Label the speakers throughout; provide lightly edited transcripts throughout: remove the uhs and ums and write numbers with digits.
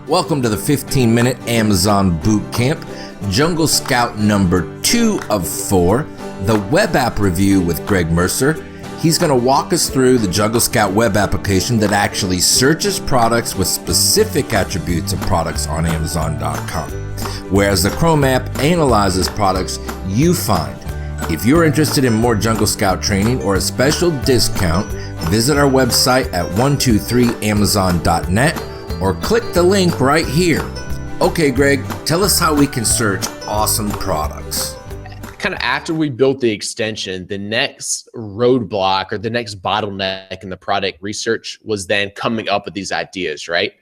Speaker 1: Welcome to the 15-minute Amazon Boot Camp, Jungle Scout number 2 of 4, the web app review with Greg Mercer. He's going to walk us through the Jungle Scout web application that actually searches products with specific attributes of products on Amazon.com, whereas the Chrome app analyzes products you find. If you're interested in more Jungle Scout training or a special discount, visit our website at 123amazon.net or click the link right here. Okay, Greg, tell us how we can search awesome products.
Speaker 2: Kind of after we built the extension, the next roadblock or the next bottleneck in the product research was then coming up with these ideas, right?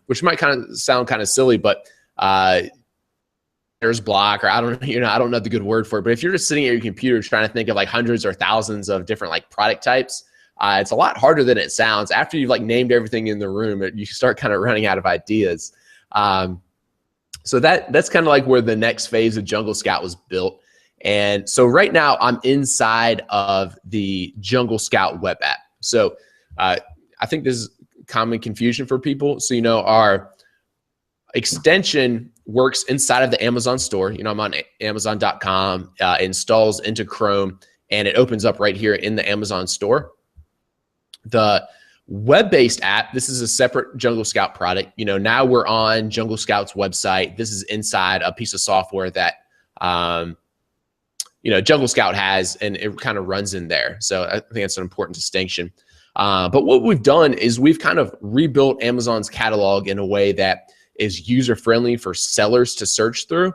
Speaker 2: Which might kind of sound kind of silly, but there's block, or I don't know the good word for it, but if you're just sitting at your computer trying to think of like hundreds or thousands of different like product types, it's a lot harder than it sounds. After you've like named everything in the room, you start kind of running out of ideas. So that's kind of like where the next phase of Jungle Scout was built. And so right now I'm inside of the Jungle Scout web app. So I think this is common confusion for people. So, our extension works inside of the Amazon store. I'm on Amazon.com, installs into Chrome, and it opens up right here in the Amazon store. The web-based app, this is a separate Jungle Scout product. Now we're on Jungle Scout's website. This is inside a piece of software that, Jungle Scout has, and it kind of runs in there. So I think that's an important distinction. But what we've done is we've kind of rebuilt Amazon's catalog in a way that is user-friendly for sellers to search through.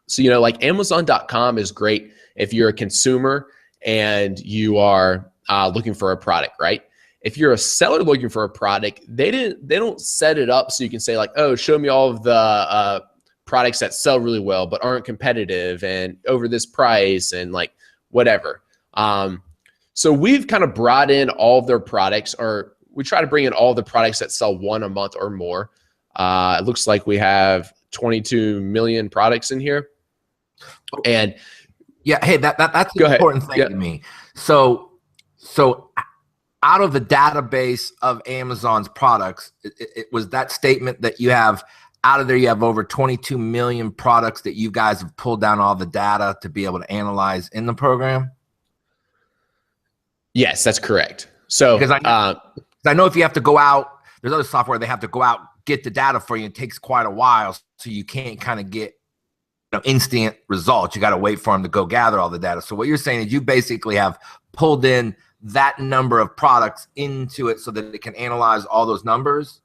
Speaker 2: So, like Amazon.com is great if you're a consumer and you are looking for a product, right? If you're a seller looking for a product, they don't set it up so you can say like, oh, show me all of the products that sell really well but aren't competitive and over this price and like whatever. So we've kind of brought in all of their products, or we try to bring in all the products that sell one a month or more. It looks like we have 22 million products in here. And
Speaker 1: yeah, hey, that's an important thing to me. So out of the database of Amazon's products, it was that statement that you have out of there, you have over 22 million products that you guys have pulled down all the data to be able to analyze in the program?
Speaker 2: Yes, that's correct. So
Speaker 1: because I know if you have to go out, there's other software they have to go out, get the data for you. It takes quite a while, so you can't kind of get instant results. You got to wait for them to go gather all the data. So what you're saying is you basically have pulled in that number of products into it so that it can analyze all those numbers?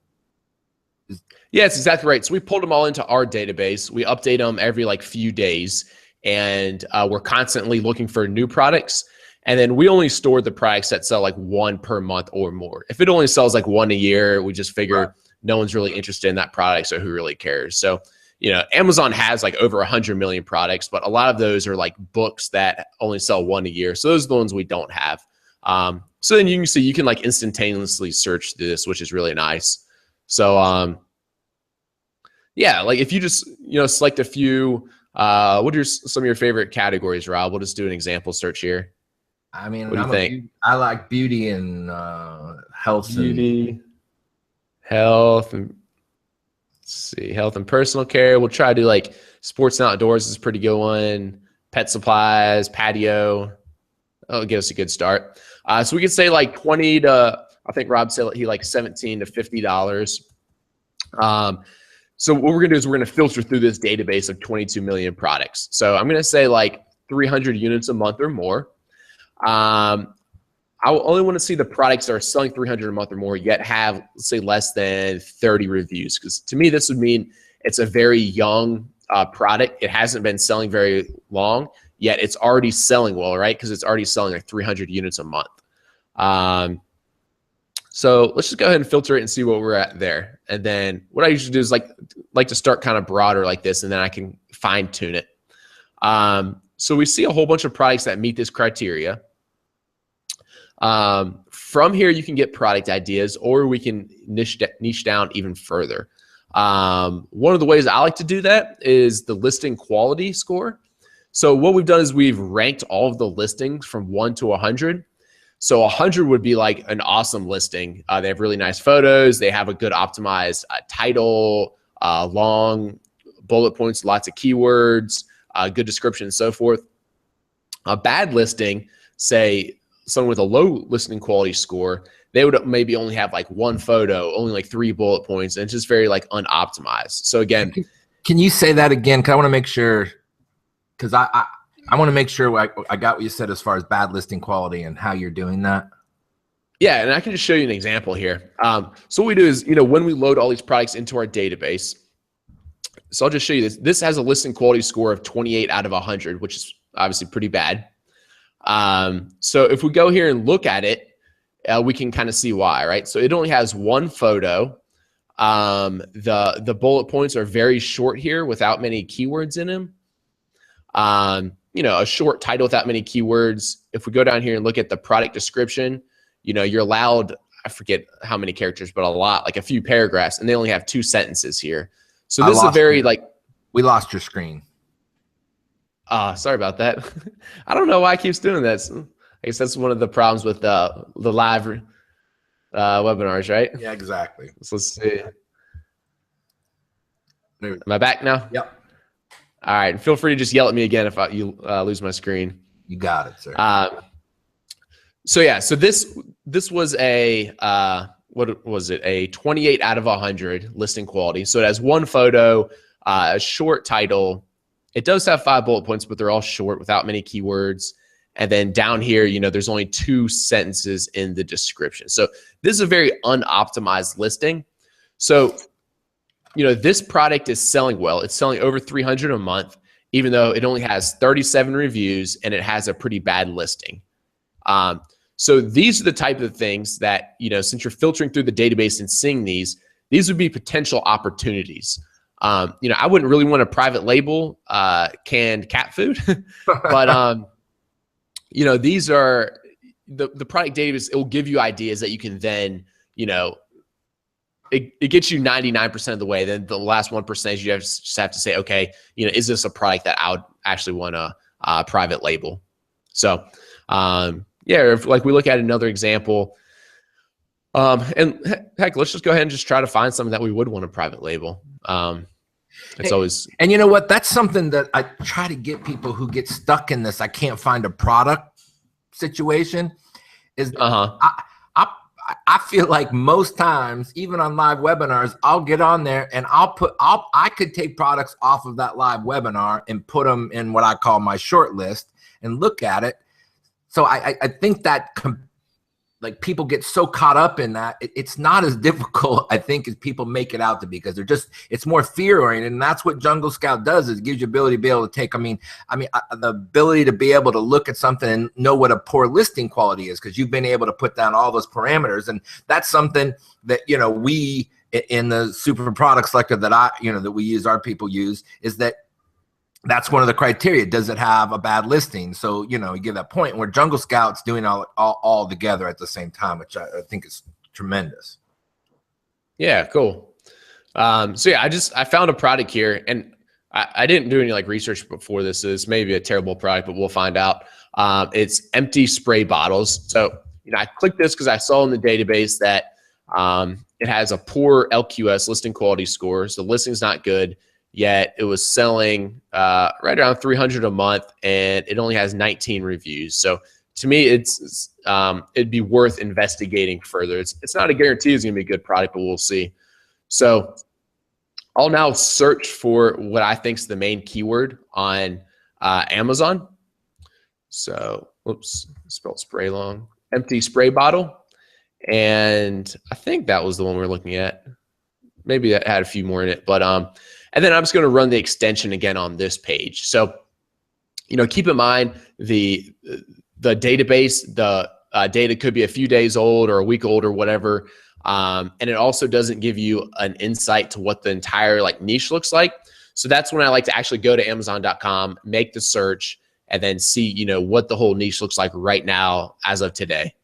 Speaker 2: Yeah, that's exactly right. So we pulled them all into our database. We update them every like few days, and we're constantly looking for new products. And then we only store the products that sell like one per month or more. If it only sells like one a year, we just figure no one's really interested in that product, so who really cares? So, Amazon has like over 100 million products, but a lot of those are like books that only sell one a year. So those are the ones we don't have. So then you can see you can like instantaneously search through this, which is really nice. So yeah, like if you just select a few, what are some of your favorite categories, Rob? We'll just do an example search here.
Speaker 1: I mean,
Speaker 2: what do you think?
Speaker 1: I like beauty and health.
Speaker 2: Health, and let's see, health and personal care. We'll try to do like sports and outdoors is a pretty good one. Pet supplies, patio. That'll give us a good start. So we could say like 20 to, I think Rob said he like $17 to $50. So what we're gonna do is we're gonna filter through this database of 22 million products. So I'm gonna say like 300 units a month or more. I only want to see the products that are selling 300 a month or more yet have, let's say, less than 30 reviews. Because to me, this would mean it's a very young product. It hasn't been selling very long, yet it's already selling well, right? Because it's already selling like 300 units a month. So let's just go ahead and filter it and see what we're at there. And then what I usually do is like to start kind of broader like this, and then I can fine tune it. So we see a whole bunch of products that meet this criteria. From here, you can get product ideas, or we can niche down even further. One of the ways I like to do that is the listing quality score. So what we've done is we've ranked all of the listings from 1 to 100. So 100 would be like an awesome listing. They have really nice photos. They have a good optimized title, long bullet points, lots of keywords, good description, and so forth. A bad listing, say someone with a low listening quality score, they would maybe only have like one photo, only like 3 bullet points, and it's just very like unoptimized. So again,
Speaker 1: can you say that again? Because I want to make sure, because I want to make sure I got what you said as far as bad listing quality and how you're doing that.
Speaker 2: Yeah, and I can just show you an example here. So what we do is, when we load all these products into our database, so I'll just show you this. This has a listing quality score of 28 out of 100, which is obviously pretty bad. So if we go here and look at it, we can kind of see why, right? So it only has one photo. The bullet points are very short here without many keywords in them. A short title without many keywords. If we go down here and look at the product description, you're allowed, I forget how many characters, but a lot, like a few paragraphs, and they only have 2 sentences here. So this is a very
Speaker 1: we lost your screen.
Speaker 2: Sorry about that. I don't know why it keeps doing that. I guess that's one of the problems with the live webinars, right?
Speaker 1: Yeah, exactly.
Speaker 2: So let's see. Am I back now?
Speaker 1: Yep.
Speaker 2: All right. Feel free to just yell at me again if you lose my screen.
Speaker 1: You got it, sir.
Speaker 2: So yeah, so this was a what was it? A 28 out of 100 listing quality. So it has one photo, a short title. It does have 5 bullet points, but they're all short without many keywords. And then down here, there's only 2 sentences in the description. So this is a very unoptimized listing. So, this product is selling well. It's selling over 300 a month, even though it only has 37 reviews and it has a pretty bad listing. So these are the type of things that, since you're filtering through the database and seeing these would be potential opportunities. I wouldn't really want to private label canned cat food, but these are the product database. It will give you ideas that you can then, it gets you 99% of the way. Then the last 1% you just have to say, okay, is this a product that I would actually want to private label? So, if like we look at another example, and heck, let's just go ahead and just try to find something that we would want to private label. It's always,
Speaker 1: and you know what? That's something that I try to get people who get stuck in this. I can't find a product situation. Is I feel like most times, even on live webinars, I'll get on there and I could take products off of that live webinar and put them in what I call my short list and look at it. So I think that like people get so caught up in that it's not as difficult, I think, as people make it out to be, because it's more fear oriented, and that's what Jungle Scout does. Is it gives you ability to be able to take. the ability to be able to look at something and know what a poor listing quality is, because you've been able to put down all those parameters, and that's something that we in the super product selector that that we use, our people use, is that's one of the criteria. Does it have a bad listing? So, you give that point where Jungle Scout's doing all together at the same time, which I think is tremendous.
Speaker 2: Yeah, cool. So yeah, I found a product here, and I didn't do any research before this. So this may be a terrible product, but we'll find out. It's empty spray bottles. So, I clicked this because I saw in the database that it has a poor LQS, listing quality score. So the listing's not good. Yet it was selling right around 300 a month, and it only has 19 reviews. So to me, it'd be worth investigating further. It's not a guarantee it's going to be a good product, but we'll see. So I'll now search for what I think is the main keyword on Amazon. So, spelled spray long, empty spray bottle. And I think that was the one we're looking at. Maybe that had a few more in it, but and then I'm just going to run the extension again on this page. So, keep in mind the database, the data could be a few days old or a week old or whatever. And it also doesn't give you an insight to what the entire niche looks like. So that's when I like to actually go to Amazon.com, make the search, and then see, what the whole niche looks like right now as of today.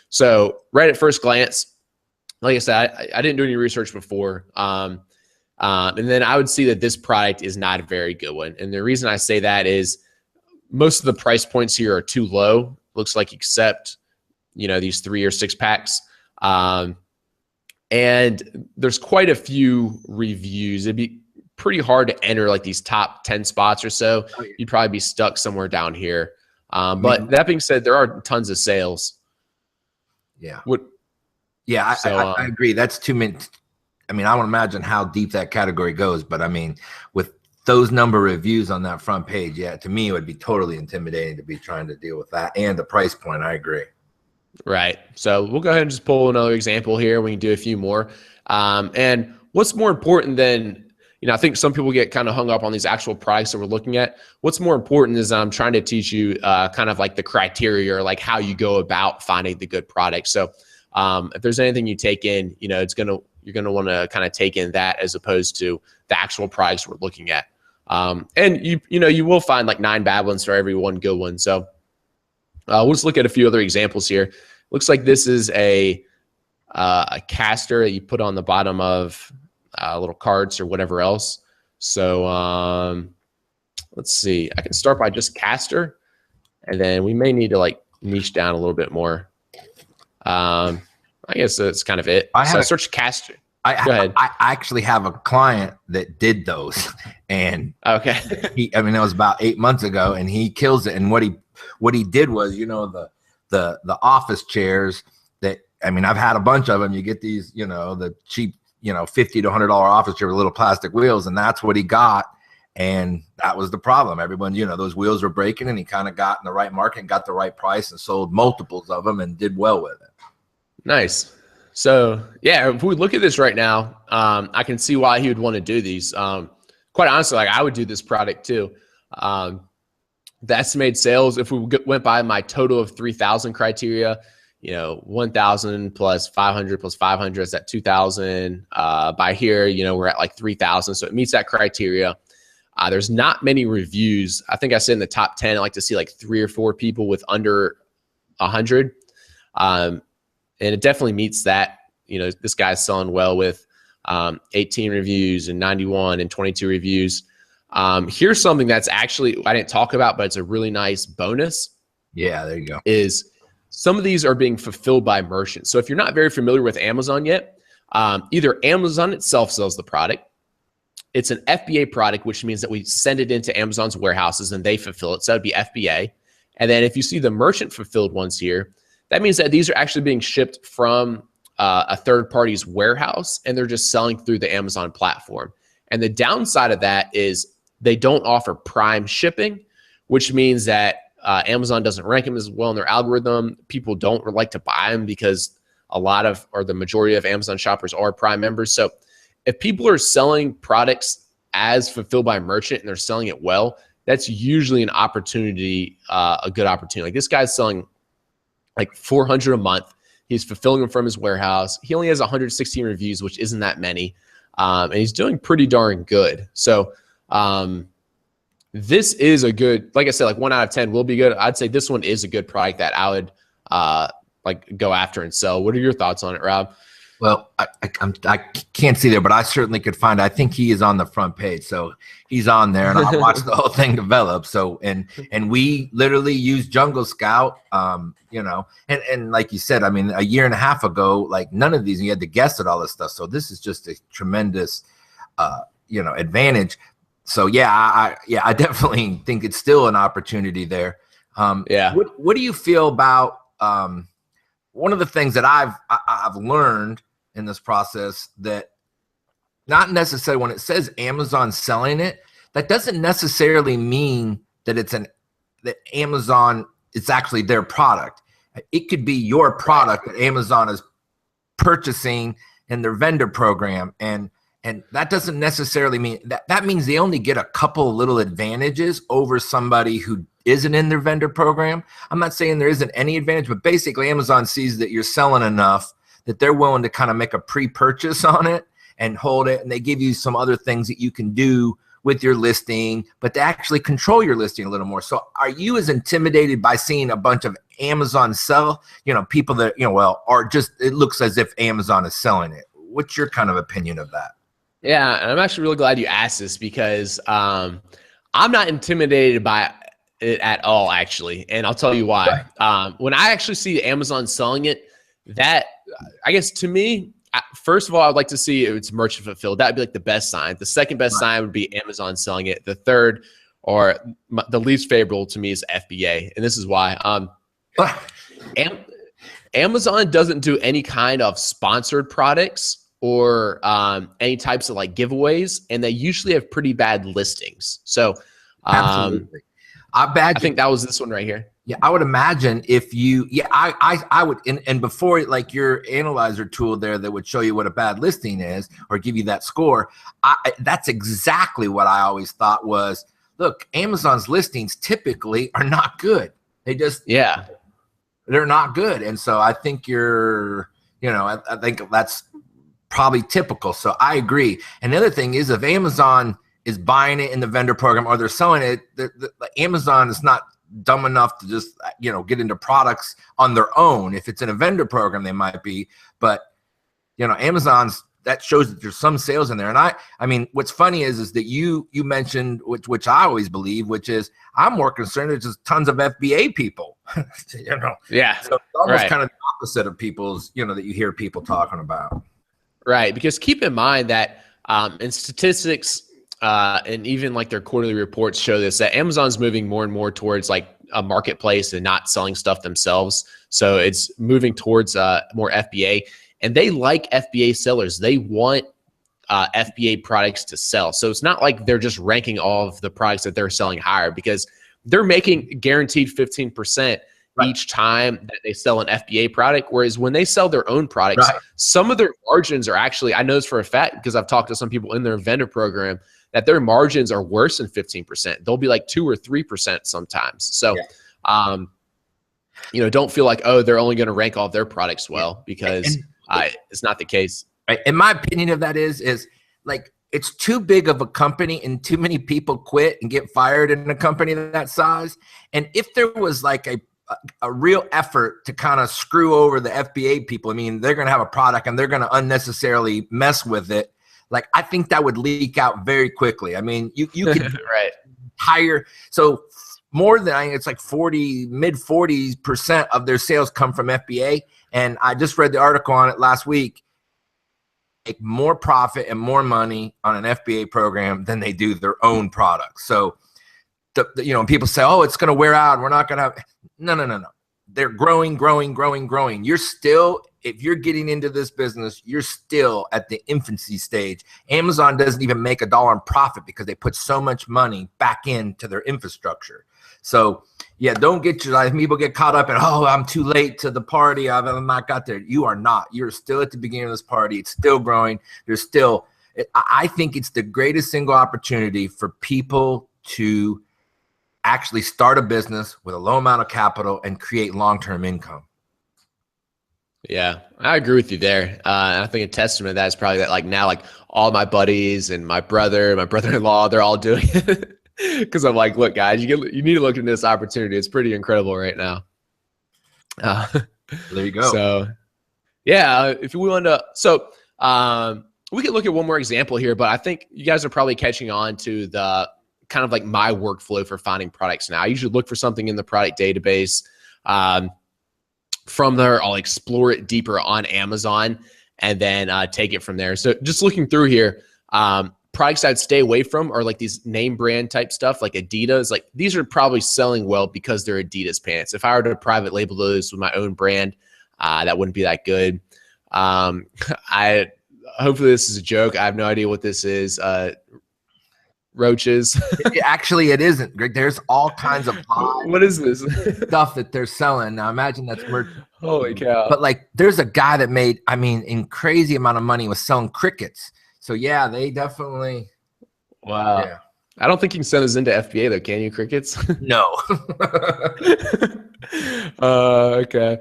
Speaker 2: So right at first glance, like I said, I didn't do any research before. And then I would see that this product is not a very good one. And the reason I say that is most of the price points here are too low. Looks like except these 3 or 6 packs. And there's quite a few reviews. It'd be pretty hard to enter like these top 10 spots or so. You'd probably be stuck somewhere down here. But that being said, there are tons of sales.
Speaker 1: Yeah.
Speaker 2: I
Speaker 1: agree. That's too many. I mean, I want to imagine how deep that category goes, but I mean, with those number of reviews on that front page, yeah, to me, it would be totally intimidating to be trying to deal with that and the price point. I agree.
Speaker 2: Right. So we'll go ahead and just pull another example here. We can do a few more. And what's more important than, I think some people get kind of hung up on these actual products that we're looking at. What's more important is I'm trying to teach you kind of like the criteria or like how you go about finding the good product. So if there's anything you take in, you're going to want to kind of take in that as opposed to the actual products we're looking at. And you will find like 9 bad ones for every 1 good one. So we'll just look at a few other examples here. Looks like this is a caster that you put on the bottom of little cards or whatever else. So let's see. I can start by just caster, and then we may need to like niche down a little bit more. I guess that's kind of it. So I search caster. Go ahead.
Speaker 1: I actually have a client that did those, and
Speaker 2: okay.
Speaker 1: That was about 8 months ago, and he kills it. And what he did was, the office chairs that, I've had a bunch of them. You get these, the cheap, $50 to $100 office chair with little plastic wheels, and that's what he got. And that was the problem. Everyone, those wheels were breaking, and he kind of got in the right market and got the right price and sold multiples of them and did well with it. Nice.
Speaker 2: So yeah, if we look at this right now, I can see why he would want to do these. Quite honestly, like I would do this product too. The estimated sales, if we went by my total of 3,000 criteria, 1,000 plus 500 plus 500 is at 2,000. By here, we're at like 3,000. So it meets that criteria. There's not many reviews. I think I said in the top 10, I like to see like 3 or 4 people with under 100. And it definitely meets that. This guy's selling well with 18 reviews and 91 and 22 reviews. Here's something that's actually I didn't talk about, but it's a really nice bonus.
Speaker 1: Yeah, there you go.
Speaker 2: Is some of these are being fulfilled by merchants. So if you're not very familiar with Amazon yet, either Amazon itself sells the product. It's an FBA product, which means that we send it into Amazon's warehouses and they fulfill it. So that'd be FBA. And then if you see the merchant fulfilled ones here, that means that these are actually being shipped from a third party's warehouse, and they're just selling through the Amazon platform. And the downside of that is they don't offer prime shipping, which means that Amazon doesn't rank them as well in their algorithm. People don't like to buy them because the majority of Amazon shoppers are prime members. So if people are selling products as fulfilled by merchant and they're selling it well, that's usually an opportunity, a good opportunity. Like this guy's selling like 400 a month. He's fulfilling them from his warehouse. He only has 116 reviews, which isn't that many. And he's doing pretty darn good. So this is a good, like I said, like 1 out of 10 will be good. I'd say this one is a good product that I would like go after and sell. What are your thoughts on it, Rob?
Speaker 1: Well, I can't see there, but I certainly could find. I think he is on the front page, so he's on there, and I watched the whole thing develop. So, and we literally use Jungle Scout, and like you said, a year and a half ago, like none of these, you had to guess at all this stuff. So this is just a tremendous, advantage. So yeah, I definitely think it's still an opportunity there. What do you feel about one of the things that I've learned in this process, that not necessarily when it says Amazon selling it, that doesn't necessarily mean that that Amazon, it's actually their product. It could be your product that Amazon is purchasing in their vendor program. And that doesn't necessarily mean that means they only get a couple of little advantages over somebody who isn't in their vendor program. I'm not saying there isn't any advantage, but basically Amazon sees that you're selling enough that they're willing to kind of make a pre-purchase on it and hold it. And they give you some other things that you can do with your listing, but to actually control your listing a little more. So are you as intimidated by seeing a bunch of Amazon sell, people that, are just, it looks as if Amazon is selling it? What's your kind of opinion of that?
Speaker 2: Yeah, and I'm actually really glad you asked this because I'm not intimidated by it at all, actually. And I'll tell you why. When I actually see Amazon selling it, that, I guess to me, first of all, I'd like to see it's merchant fulfilled. That'd be like the best sign. The second best sign would be Amazon selling it. The third, or the least favorable to me, is FBA. And this is why. Amazon doesn't do any kind of sponsored products or any types of like giveaways, and they usually have pretty bad listings. So
Speaker 1: Absolutely.
Speaker 2: I think that was this one right here.
Speaker 1: Yeah, I would imagine if you, I would, and before like your analyzer tool there that would show you what a bad listing is or give you that score, that's exactly what I always thought was, look, Amazon's listings typically are not good. They just, they're not good. And so I think I think that's probably typical. So I agree. And the other thing is, if Amazon is buying it in the vendor program or they're selling it, Amazon is not dumb enough to just get into products on their own. If it's in a vendor program, they might be, but Amazon's, that shows that there's some sales in there. And I mean, what's funny is that you mentioned, which I always believe, which is I'm more concerned there's just tons of FBA people.
Speaker 2: Yeah.
Speaker 1: So it's almost kind of the opposite of people's, that you hear people talking about.
Speaker 2: Right. Because keep in mind that in statistics, and even like their quarterly reports show this, that Amazon's moving more and more towards like a marketplace and not selling stuff themselves. So it's moving towards more FBA, and they like FBA sellers. They want FBA products to sell. So it's not like they're just ranking all of the products that they're selling higher, because they're making guaranteed 15% each time that they sell an FBA product. Whereas when they sell their own products, some of their margins are actually, I know this for a fact because I've talked to some people in their vendor program, that their margins are worse than 15%. They'll be like 2 or 3% sometimes. So, don't feel like, oh, they're only going to rank all of their products well, because it's not the case.
Speaker 1: Right. And my opinion of that is like, it's too big of a company and too many people quit and get fired in a company that size. And if there was like a real effort to kind of screw over the FBA people, I mean, they're going to have a product and they're going to unnecessarily mess with it. Like, I think that would leak out very quickly. I mean, you could hire, so more than, it's like mid 40% of their sales come from FBA. And I just read the article on it last week. Make more profit and more money on an FBA program than they do their own products. So, people say, oh, it's going to wear out. We're not going to have, no. They're growing. You're still, if you're getting into this business, you're still at the infancy stage. Amazon doesn't even make $1 in profit because they put so much money back into their infrastructure. So don't get people get caught up in, oh, I'm too late to the party. I've not got there. You are not. You're still at the beginning of this party. It's still growing. I think it's the greatest single opportunity for people to actually start a business with a low amount of capital and create long-term income.
Speaker 2: Yeah, I agree with you there. I think a testament to that is probably that, like, now, like, all my buddies and my brother-in-law, they're all doing it. Because I'm like, look, guys, you need to look into this opportunity. It's pretty incredible right now.
Speaker 1: There you go.
Speaker 2: So, if we want to, we could look at one more example here, but I think you guys are probably catching on to the kind of like my workflow for finding products now. I usually look for something in the product database. From there, I'll explore it deeper on Amazon and then take it from there. So just looking through here, products I'd stay away from are like these name brand type stuff, like Adidas. Like, these are probably selling well because they're Adidas pants. If I were to private label those with my own brand, that wouldn't be that good. Hopefully this is a joke. I have no idea what this is. Roaches.
Speaker 1: Actually, it isn't, Greg. There's all kinds of
Speaker 2: what is this
Speaker 1: stuff that they're selling now. Imagine that's merch.
Speaker 2: Holy cow.
Speaker 1: But like, there's a guy that made, in crazy amount of money, was selling crickets. So they definitely.
Speaker 2: Wow. Yeah. I don't think you can send us into FBA though, can you, crickets?
Speaker 1: No.
Speaker 2: Okay.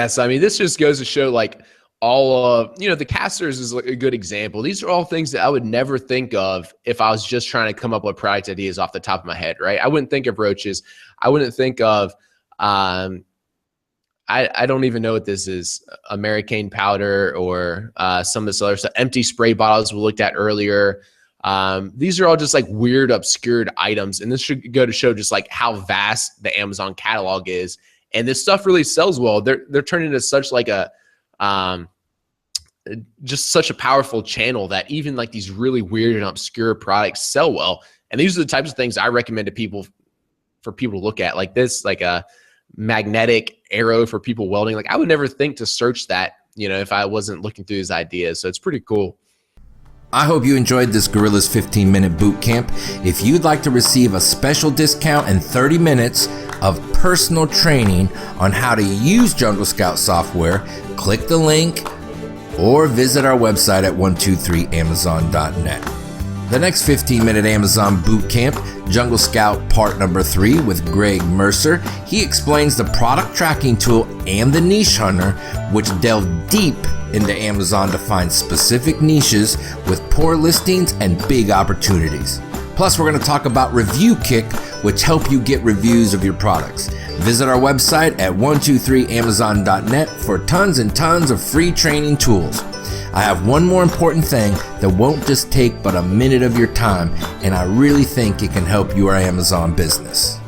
Speaker 2: So this just goes to show, like, all of, the casters is like a good example. These are all things that I would never think of if I was just trying to come up with product ideas off the top of my head, right? I wouldn't think of roaches. I wouldn't think of, I don't even know what this is, Americane powder or some of this other stuff. Empty spray bottles we looked at earlier. These are all just like weird, obscured items. And this should go to show just like how vast the Amazon catalog is. And this stuff really sells well. They're turning into such like a, just such a powerful channel that even like these really weird and obscure products sell well. And these are the types of things I recommend to people, for people to look at, like this, like a magnetic arrow for people welding. Like I would never think to search that, if I wasn't looking through these ideas. So it's pretty cool.
Speaker 1: I hope you enjoyed this Gorillaz 15-minute boot camp. If you'd like to receive a special discount and 30 minutes of personal training on how to use Jungle Scout software, click the link or visit our website at 123amazon.net. The next 15-minute Amazon boot camp, Jungle Scout part number 3 with Greg Mercer. He explains the product tracking tool and the niche hunter, which delve deep into Amazon to find specific niches with poor listings and big opportunities. Plus, we're going to talk about Review Kick, which help you get reviews of your products. Visit our website at 123amazon.net for tons and tons of free training tools. I have one more important thing that won't just take but a minute of your time, and I really think it can help your Amazon business.